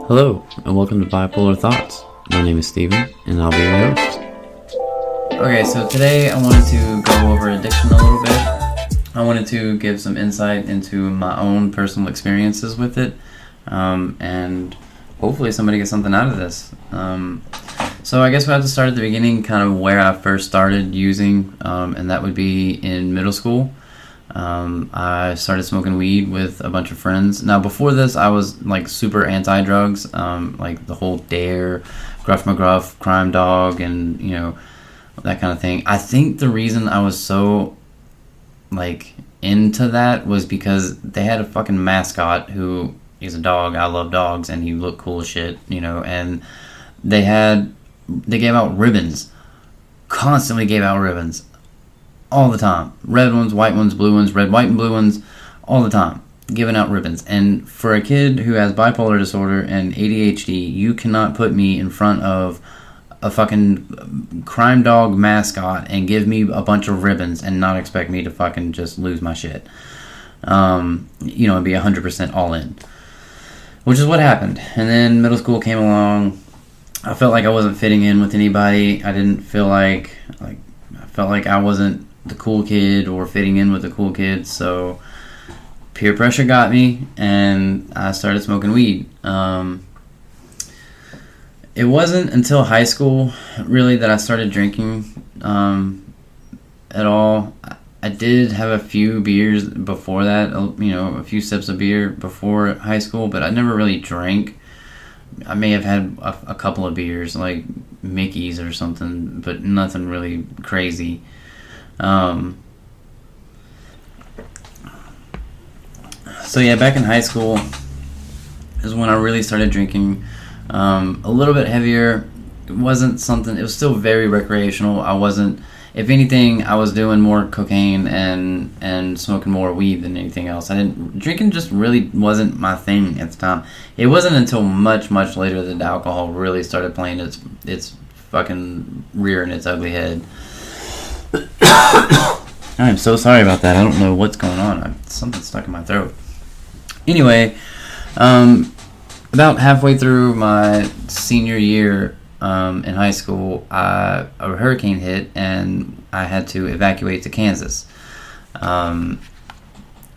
Hello, and welcome to Bipolar Thoughts. My name is Steven, and I'll be your host. Okay, so today I wanted to go over addiction a little bit. I wanted to give some insight into my own personal experiences with it, and hopefully somebody gets something out of this. So I guess we have to start at the beginning, kind of where I first started using, and that would be in middle school. I started smoking weed with a bunch of friends. Now, before this, I was like super anti-drugs, like the whole Dare, Gruff McGruff, Crime Dog, and that kind of thing. I think the reason I was so like into that was because they had a fucking mascot who is a dog. I love dogs, and he looked cool as shit, and they gave out ribbons, constantly gave out ribbons. All the time. Red ones, white ones, blue ones, red, white, and blue ones, all the time. Giving out ribbons. And for a kid who has bipolar disorder and ADHD, you cannot put me in front of a fucking crime dog mascot and give me a bunch of ribbons and not expect me to fucking just lose my shit. And be 100% all in. Which is what happened. And then middle school came along. I felt like I wasn't fitting in with anybody. I didn't feel I felt like I wasn't the cool kid or fitting in with the cool kids, so peer pressure got me and I started smoking weed. It wasn't until high school really that I started drinking at all. I did have a few beers before that, a few sips of beer before high school, but I never really drank. I may have had a couple of beers, like Mickey's or something, but nothing really crazy. So yeah, back in high school is when I really started drinking. A little bit heavier. It wasn't something. It was still very recreational. I wasn't. If anything, I was doing more cocaine and smoking more weed than anything else. Drinking just really wasn't my thing at the time. It wasn't until much, much later that alcohol really started playing its fucking rear in its ugly head. I am so sorry about that. I don't know what's going on. Something's stuck in my throat. Anyway, about halfway through my senior year in high school, a hurricane hit and I had to evacuate to Kansas.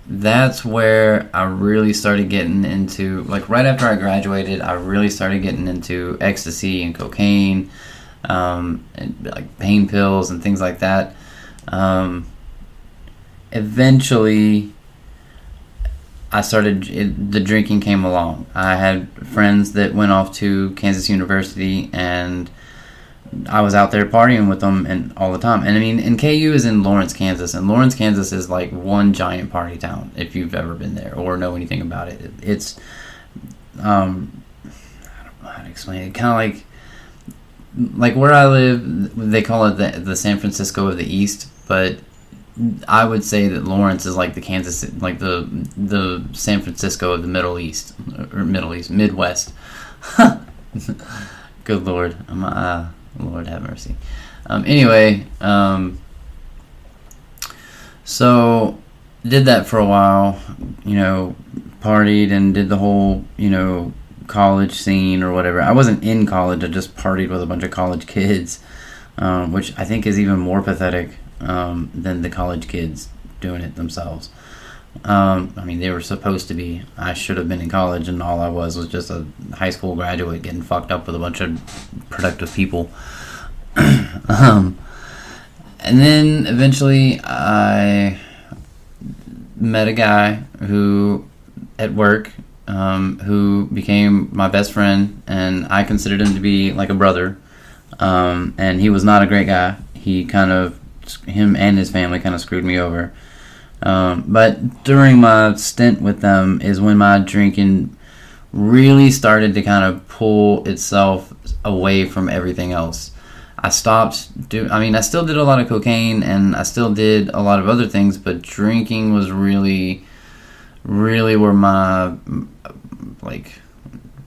That's where I really started getting into, like right after I graduated, I really started getting into ecstasy and cocaine, and like pain pills and things like that. Eventually, the drinking came along. I had friends that went off to Kansas University, and I was out there partying with them and all the time. And I mean, and KU is in Lawrence, Kansas, and Lawrence, Kansas is like one giant party town if you've ever been there or know anything about it. It's, I don't know how to explain it. Kind of like where I live, they call it the San Francisco of the East, but I would say that Lawrence is like the Kansas, like the San Francisco of the Midwest. Good Lord, Lord have mercy. Anyway, so did that for a while, partied and did the whole, college scene or whatever. I wasn't in college. I just partied with a bunch of college kids, which I think is even more pathetic than the college kids doing it themselves. They were supposed to be. I should have been in college, and all I was just a high school graduate getting fucked up with a bunch of productive people. And then eventually I met a guy who, at work, who became my best friend, and I considered him to be like a brother. And he was not a great guy. Him and his family kind of screwed me over. But during my stint with them is when my drinking really started to kind of pull itself away from everything else. I stopped I still did a lot of cocaine and I still did a lot of other things, but drinking was really, really where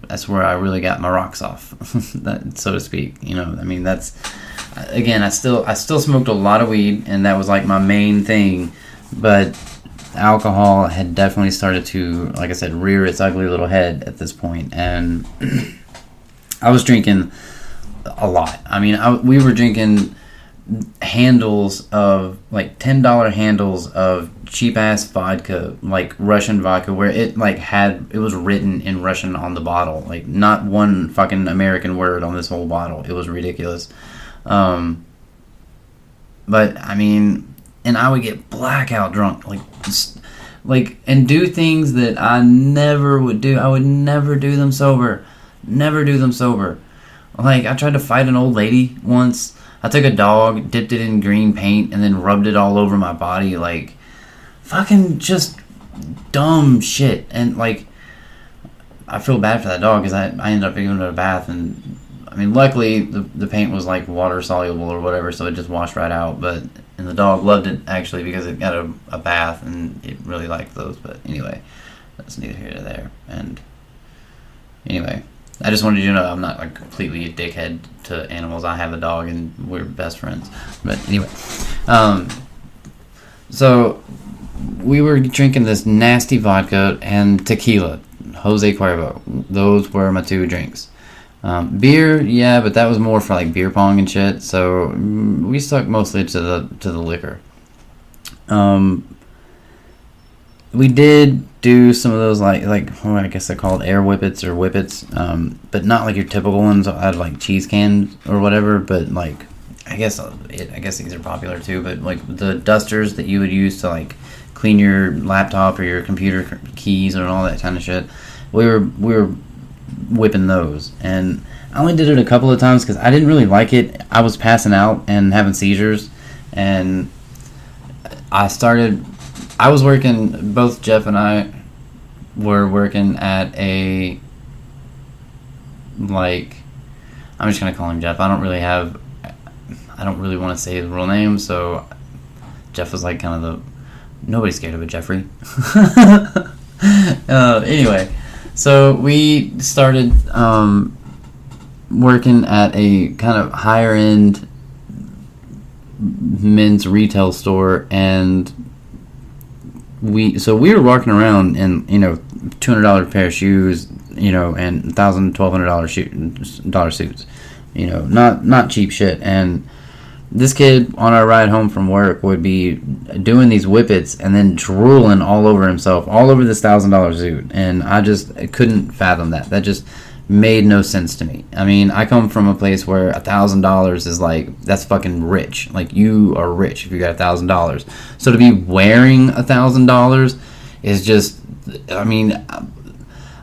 that's where I really got my rocks off, that, so to speak. That's, again, I still smoked a lot of weed, and that was like my main thing, but alcohol had definitely started to, like I said, rear its ugly little head at this point, and I was drinking a lot. I mean, we were drinking handles of like $10 handles of cheap ass vodka, like Russian vodka, where it was written in Russian on the bottle, like not one fucking American word on this whole bottle. It was ridiculous. But I mean, and I would get blackout drunk, and do things that I never would do. I would never do them sober. Never do them sober. Like, I tried to fight an old lady once. I took a dog, dipped it in green paint, and then rubbed it all over my body. Like, fucking just dumb shit. And, like, I feel bad for that dog because I ended up giving it a bath. And, I mean, luckily, the paint was, like, water-soluble or whatever, so it just washed right out. And the dog loved it, actually, because it got a bath, and it really liked those. But, anyway, that's neither here nor there. And, anyway, I just wanted you to know I'm not, like, completely a dickhead to animals. I have a dog, and we're best friends. But anyway, so we were drinking this nasty vodka and tequila, Jose Cuervo. Those were my two drinks. Beer, yeah, but that was more for like beer pong and shit. So we stuck mostly to the liquor. We did do some of those like I guess they're called air whippets or whippets, but not like your typical ones out of like cheese cans or whatever. But like I guess these are popular too. But like the dusters that you would use to like clean your laptop or your computer keys and all that kind of shit, we were whipping those. And I only did it a couple of times because I didn't really like it. I was passing out and having seizures, and I was working, both Jeff and I were working at a, like, I'm just going to call him Jeff. I don't really want to say his real name, so Jeff was like kind of nobody's scared of a Jeffrey. Anyway, so we started working at a kind of higher end men's retail store, and we were walking around in, $200 pair of shoes, and $1,200 suits, not cheap shit. And this kid on our ride home from work would be doing these whippets and then drooling all over himself, all over this $1,000 suit, and I couldn't fathom that. That just made no sense to me. I mean, I come from a place where $1,000 is like, that's fucking rich. Like, you are rich if you got $1,000. So to be wearing $1,000 is just, I mean,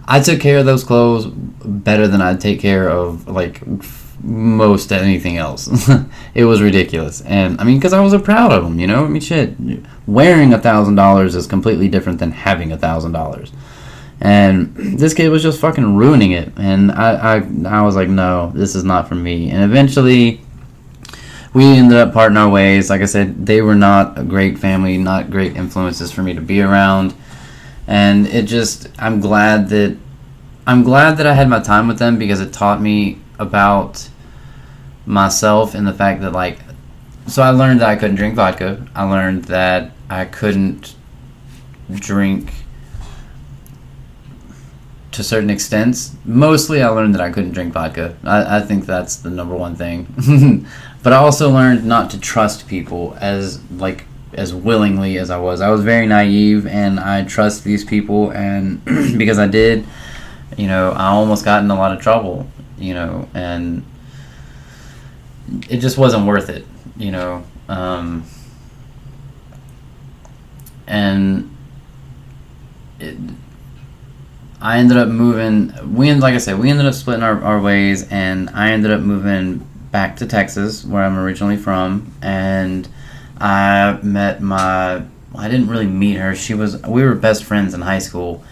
I took care of those clothes better than I'd take care of like most anything else. It was ridiculous. And I mean, because I was so proud of them, I mean, shit, wearing $1,000 is completely different than having $1,000. And this kid was just fucking ruining it. And I was like, no, this is not for me. And eventually, we ended up parting our ways. Like I said, they were not a great family, not great influences for me to be around. And I'm glad that I had my time with them, because it taught me about myself and the fact that, like, so I learned that I couldn't drink vodka. I learned that I couldn't drink to certain extents. Mostly I learned that I couldn't drink vodka. I think that's the number one thing. But I also learned not to trust people as willingly as I was. I was very naive, and I trust these people, and because I did, I almost got in a lot of trouble, and it just wasn't worth it, and I ended up moving. Like I said, we ended up splitting our ways, and I ended up moving back to Texas, where I'm originally from, and I met I didn't really meet her. We were best friends in high school.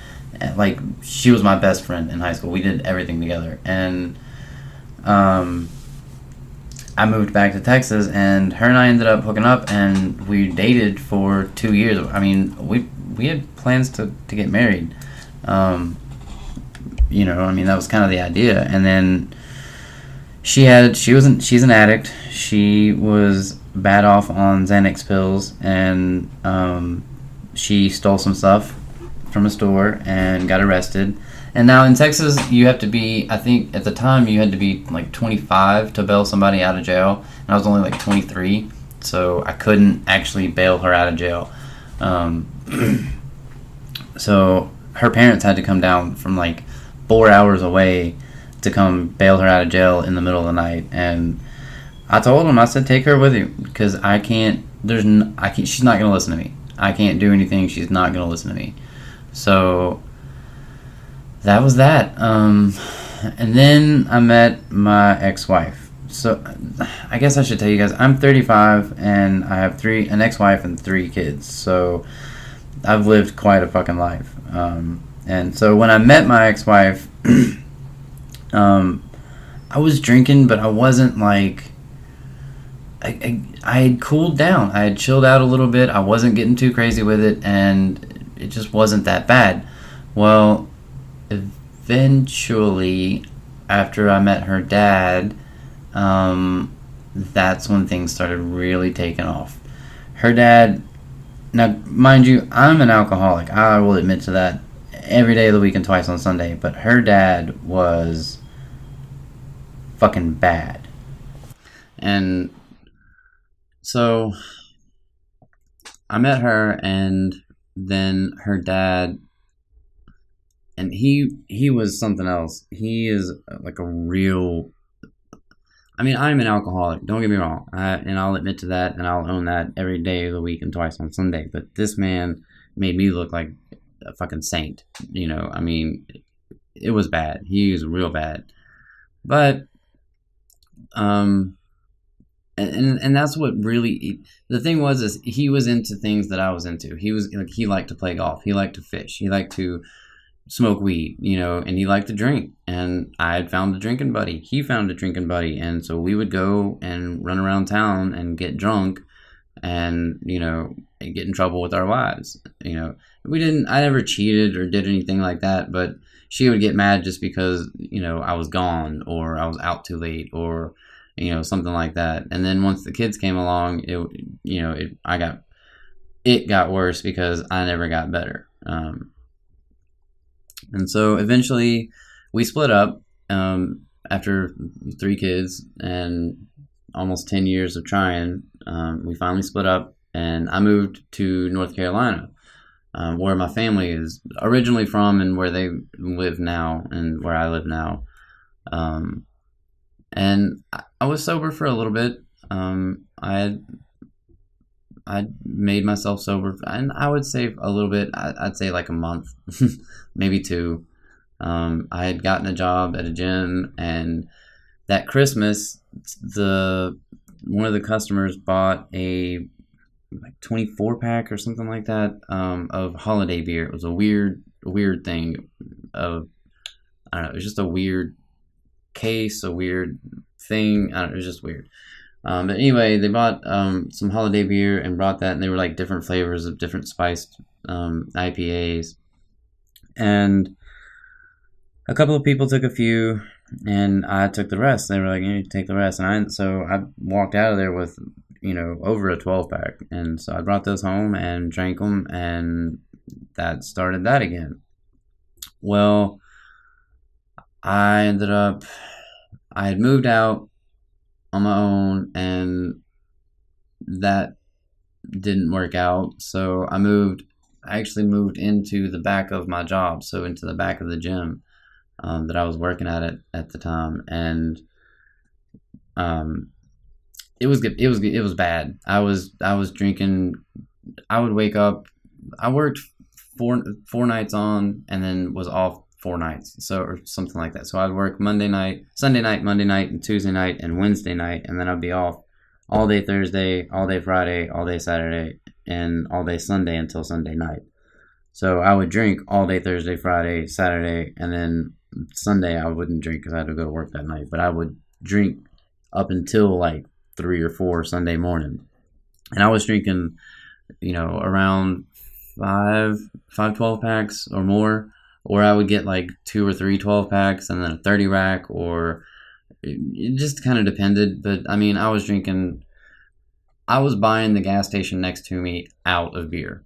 Like, she was my best friend in high school. We did everything together. And I moved back to Texas, and her and I ended up hooking up, and we dated for 2 years. I mean, we had plans to get married. I mean, that was kind of the idea. And then she's an addict. She was bad off on Xanax pills, and she stole some stuff from a store and got arrested. And now in Texas, you have to be, I think at the time you had to be like 25 to bail somebody out of jail. And I was only like 23, so I couldn't actually bail her out of jail. So her parents had to come down from like 4 hours away to come bail her out of jail in the middle of the night. And I told him, I said, take her with you, because I can't, she's not going to listen to me. I can't do anything. She's not going to listen to me. So that was that. And then I met my ex-wife. So I guess I should tell you guys, I'm 35 and I have an ex-wife and 3 kids. So I've lived quite a fucking life. And so when I met my ex-wife, I was drinking, but I wasn't like, I had cooled down. I had chilled out a little bit. I wasn't getting too crazy with it, and it just wasn't that bad. Well, eventually, after I met her dad, that's when things started really taking off. Her dad, now mind you, I'm an alcoholic. I will admit to that every day of the week and twice on Sunday. But her dad was fucking bad. And so I met her, and then her dad, and he was something else. He is like a real, I mean, I'm an alcoholic, don't get me wrong, and I'll admit to that, and I'll own that every day of the week and twice on Sunday. But this man made me look like a fucking saint. I mean, it was bad. He was real bad. But and that's what really, the thing was, is he was into things that I was into. He was like, he liked to play golf, he liked to fish, he liked to smoke weed, and he liked to drink. And I had found a drinking buddy, he found a drinking buddy, and so we would go and run around town and get drunk and get in trouble with our wives. I never cheated or did anything like that, but she would get mad just because I was gone, or I was out too late, or something like that. And then once the kids came along, it got worse because I never got better. And so eventually we split up after 3 kids and almost 10 years of trying. We finally split up, and I moved to North Carolina, where my family is originally from and where they live now and where I live now. And I was sober for a little bit. I made myself sober, and I would say a little bit. I'd say like a month, maybe 2. I had gotten a job at a gym, and that Christmas, one of the customers bought a like 24-pack or something like that of holiday beer. It was a weird thing of, I don't know. It was just a weird case, a weird thing. I don't know, it was just weird. But anyway, they bought some holiday beer and brought that, and they were like different flavors of different spiced IPAs. And a couple of people took a few, and I took the rest. They were like, "You take the rest," and I walked out of there with over a 12-pack, and so I brought those home and drank them, and that started that again. Well, I had moved out on my own, and that didn't work out. So I actually moved into the back of my job, so into the back of the gym that I was working at the time, and it was good. It was bad. I was drinking. I would wake up. I worked four nights on, and then was off 4 nights, or something like that. So I'd work Sunday night, Monday night, and Tuesday night, and Wednesday night, and then I'd be off all day Thursday, all day Friday, all day Saturday, and all day Sunday until Sunday night. So I would drink all day Thursday, Friday, Saturday, and then Sunday I wouldn't drink because I had to go to work that night. But I would drink up until like 3 or 4 Sunday morning, and I was drinking, around 5 12-packs or more. Or I would get like 2 or 3 12-packs and then a 30-rack, or it just kind of depended. But I mean, I was buying the gas station next to me out of beer.